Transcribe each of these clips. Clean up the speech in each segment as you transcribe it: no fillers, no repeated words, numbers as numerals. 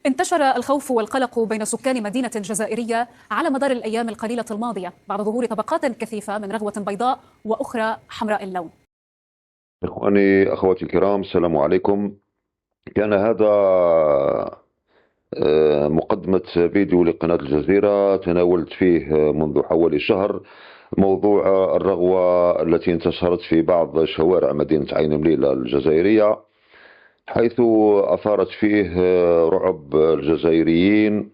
انتشر الخوف والقلق بين سكان مدينة جزائرية على مدار الأيام القليلة الماضية بعد ظهور طبقات كثيفة من رغوة بيضاء وأخرى حمراء اللون. إخواني أخواتي الكرام، السلام عليكم. كان هذا مقدمة فيديو لقناة الجزيرة تناولت فيه منذ حوالي شهر موضوع الرغوة التي انتشرت في بعض شوارع مدينة عين مليلة الجزائرية، حيث أثارت فيه رعب الجزائريين،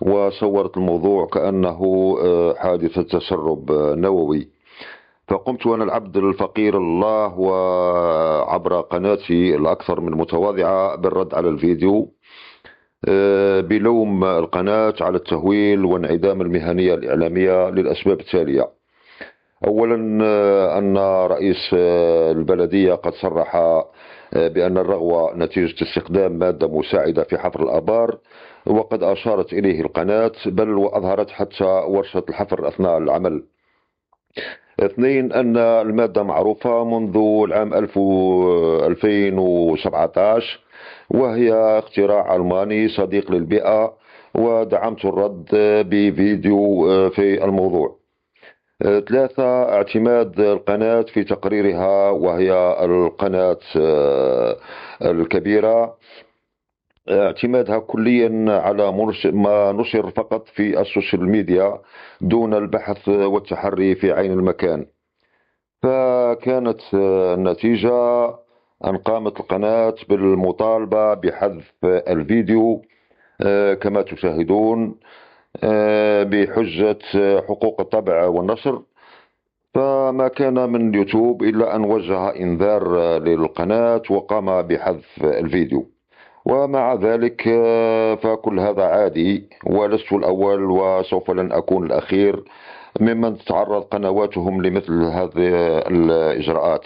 وصورت الموضوع كأنه حادثة تسرب نووي. فقمت أنا العبد الفقير الله وعبر قناتي الأكثر من متواضعة بالرد على الفيديو، بلوم القناة على التهويل وانعدام المهنية الإعلامية للأسباب التالية. أولا، أن رئيس البلدية قد صرح بأن الرغوة نتيجة استخدام مادة مساعدة في حفر الآبار، وقد أشارت إليه القناة، بل وأظهرت حتى ورشة الحفر أثناء العمل. اثنين، أن المادة معروفة منذ العام 2017، وهي اختراع ألماني صديق للبيئة، ودعمت الرد بفيديو في الموضوع. ثلاثة، اعتماد القناة في تقريرها، وهي القناة الكبيرة، اعتمادها كليا على ما نشر فقط في السوشيال ميديا دون البحث والتحري في عين المكان. فكانت النتيجة أن قامت القناة بالمطالبة بحذف الفيديو كما تشاهدون بحجة حقوق الطبع والنشر. فما كان من يوتيوب إلا أن وجه إنذار للقناة وقام بحذف الفيديو. ومع ذلك فكل هذا عادي، ولست الأول وسوف لن أكون الأخير ممن تتعرض قنواتهم لمثل هذه الإجراءات.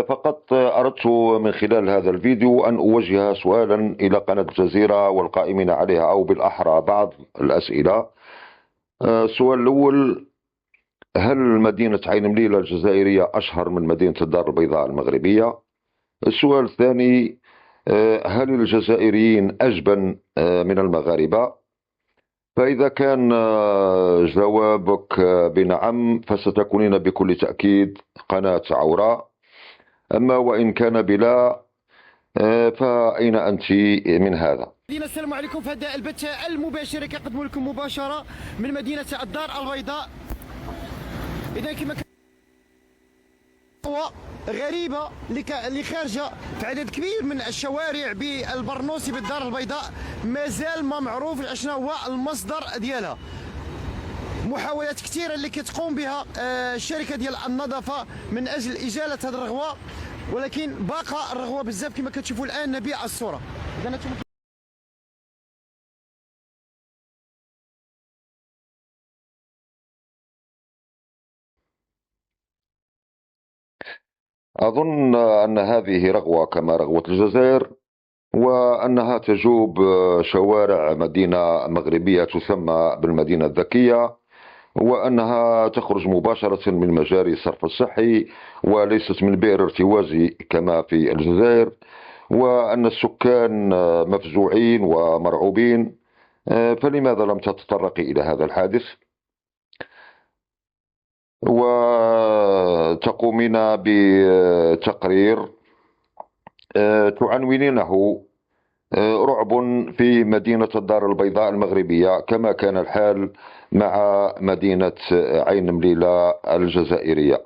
فقط أردت من خلال هذا الفيديو أن أوجه سؤالا إلى قناة الجزيرة والقائمين عليها، أو بالأحرى بعض الأسئلة. السؤال الأول: هل مدينة عين مليلة الجزائرية أشهر من مدينة الدار البيضاء المغربية؟ السؤال الثاني: هل الجزائريين أجبن من المغاربة؟ فإذا كان جوابك بنعم فستكونين بكل تأكيد قناة عوراء، أما وإن كان بلا فأين أنت من هذا؟ السلام عليكم. في هذا البث المباشر كنقدم لكم مباشرة من مدينة الدار البيضاء. إذا كما غريبة اللي خارجة في عدد كبير من الشوارع بالبرنوسي بالدار البيضاء، مازال ما معروف شنو هو المصدر ديالها. محاولات كثيرة اللي كتقوم بها الشركة ديال النظافة من أجل إزالة هذه الرغوة، ولكن باقى الرغوة بزاف كما كتشوفوا الآن نبيع الصورة. أظن أن هذه رغوة كما رغوة الجزائر، وأنها تجوب شوارع مدينة مغربية تسمى بالمدينة الذكية، وأنها تخرج مباشرة من مجاري الصرف الصحي وليست من بئر ارتوازي كما في الجزائر، وأن السكان مفزوعين ومرعوبين. فلماذا لم تتطرقي إلى هذا الحادث وتقومين بتقرير تعنونينه رعب في مدينة الدار البيضاء المغربية، كما كان الحال مع مدينة عين مليلة الجزائرية؟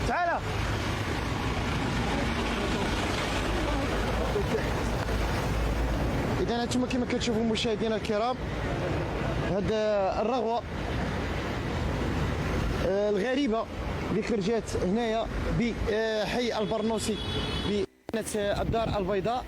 تعال. إذا أنتم كما كتشوفوا مشاهدينا الكرام، هاد الرغوة الغريبة اللي خرجت هنايا بحي البرنوسي بمدينة الدار البيضاء.